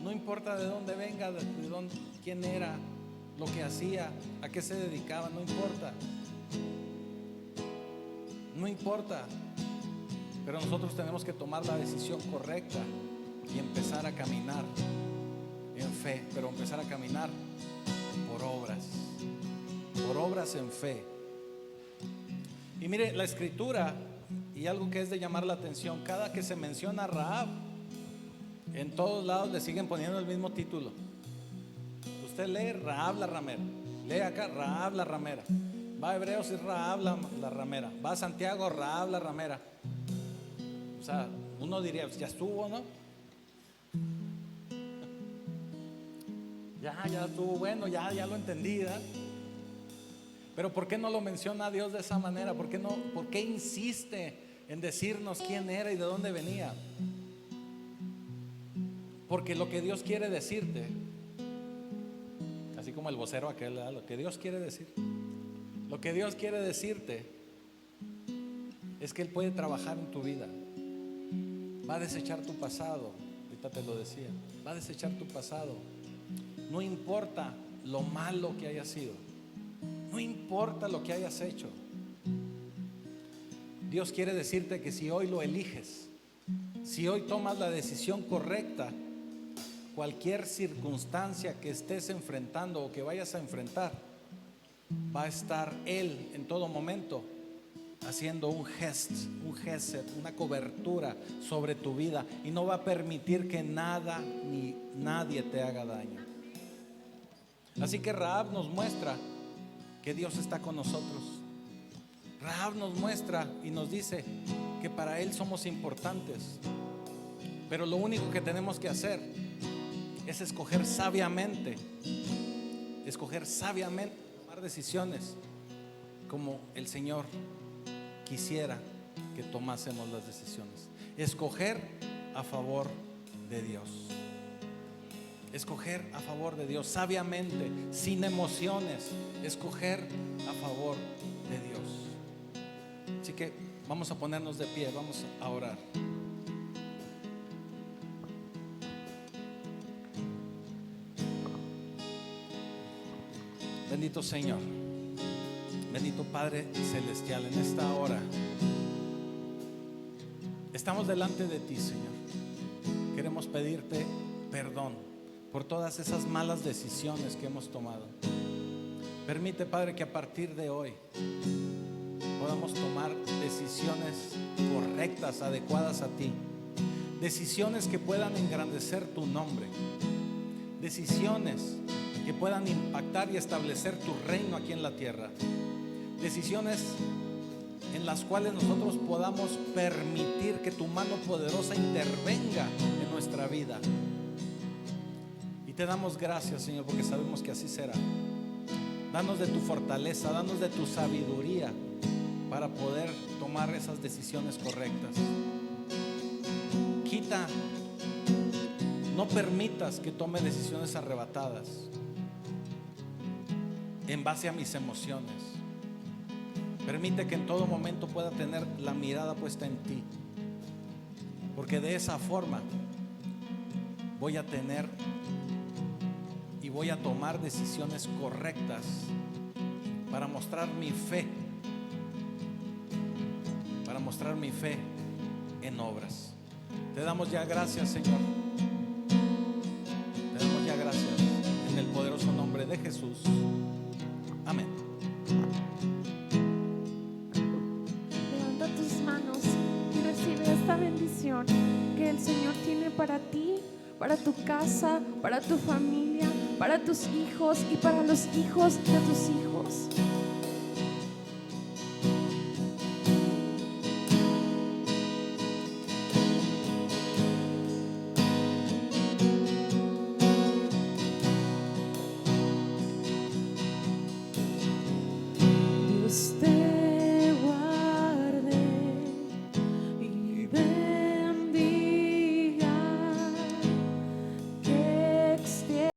No importa de dónde venga, quién era, lo que hacía, a qué se dedicaba, no importa. No importa. Pero nosotros tenemos que tomar la decisión correcta y empezar a caminar en fe, pero empezar a caminar por obras en fe. Y mire, la escritura, y algo que es de llamar la atención, cada que se menciona a Rahab, en todos lados le siguen poniendo el mismo título. Usted lee Rahab la ramera, lee acá Rahab la ramera, va a Hebreos y Rahab la ramera, va a Santiago, Rahab la ramera. O sea, uno diría, pues ya estuvo, ¿no? Ya estuvo, bueno, ya lo entendí, ¿verdad? Pero ¿por qué no lo menciona a Dios de esa manera? ¿Por qué insiste en decirnos quién era y de dónde venía? Porque lo que Dios quiere decirte, así como el vocero aquel, ¿verdad? Lo que Dios quiere decirte es que Él puede trabajar en tu vida. Va a desechar tu pasado. Ahorita te lo decía, va a desechar tu pasado. No importa lo malo que haya sido, no importa lo que hayas hecho. Dios quiere decirte que si hoy lo eliges, si hoy tomas la decisión correcta, cualquier circunstancia que estés enfrentando o que vayas a enfrentar, va a estar Él en todo momento haciendo un gesed, una cobertura sobre tu vida, y no va a permitir que nada ni nadie te haga daño. Así que Rahab nos muestra que Dios está con nosotros. Rahab nos muestra y nos dice que para Él somos importantes, pero lo único que tenemos que hacer es escoger sabiamente, tomar decisiones como el Señor quisiera que tomásemos las decisiones. Escoger a favor de Dios. Escoger a favor de Dios, sabiamente, sin emociones. Escoger a favor de Dios. Así que vamos a ponernos de pie, vamos a orar. Bendito Señor, bendito Padre Celestial, en esta hora estamos delante de ti, Señor. Queremos pedirte perdón por todas esas malas decisiones que hemos tomado. Permite, Padre, que a partir de hoy podamos tomar decisiones correctas, adecuadas a ti. Decisiones que puedan engrandecer tu nombre. Decisiones que puedan impactar y establecer tu reino aquí en la tierra. Decisiones en las cuales nosotros podamos permitir que tu mano poderosa intervenga en nuestra vida. Y te damos gracias, Señor, porque sabemos que así será. Danos de tu fortaleza, danos de tu sabiduría para poder tomar esas decisiones correctas. No permitas que tome decisiones arrebatadas en base a mis emociones. Permite que en todo momento pueda tener la mirada puesta en ti, porque de esa forma voy a tener y voy a tomar decisiones correctas para mostrar mi fe, en obras. Te damos ya gracias, Señor. Te damos ya gracias en el poderoso nombre de Jesús. Amén. Levanta tus manos y recibe esta bendición que el Señor tiene para ti, para tu casa, para tu familia, para tus hijos y para los hijos de tus hijos.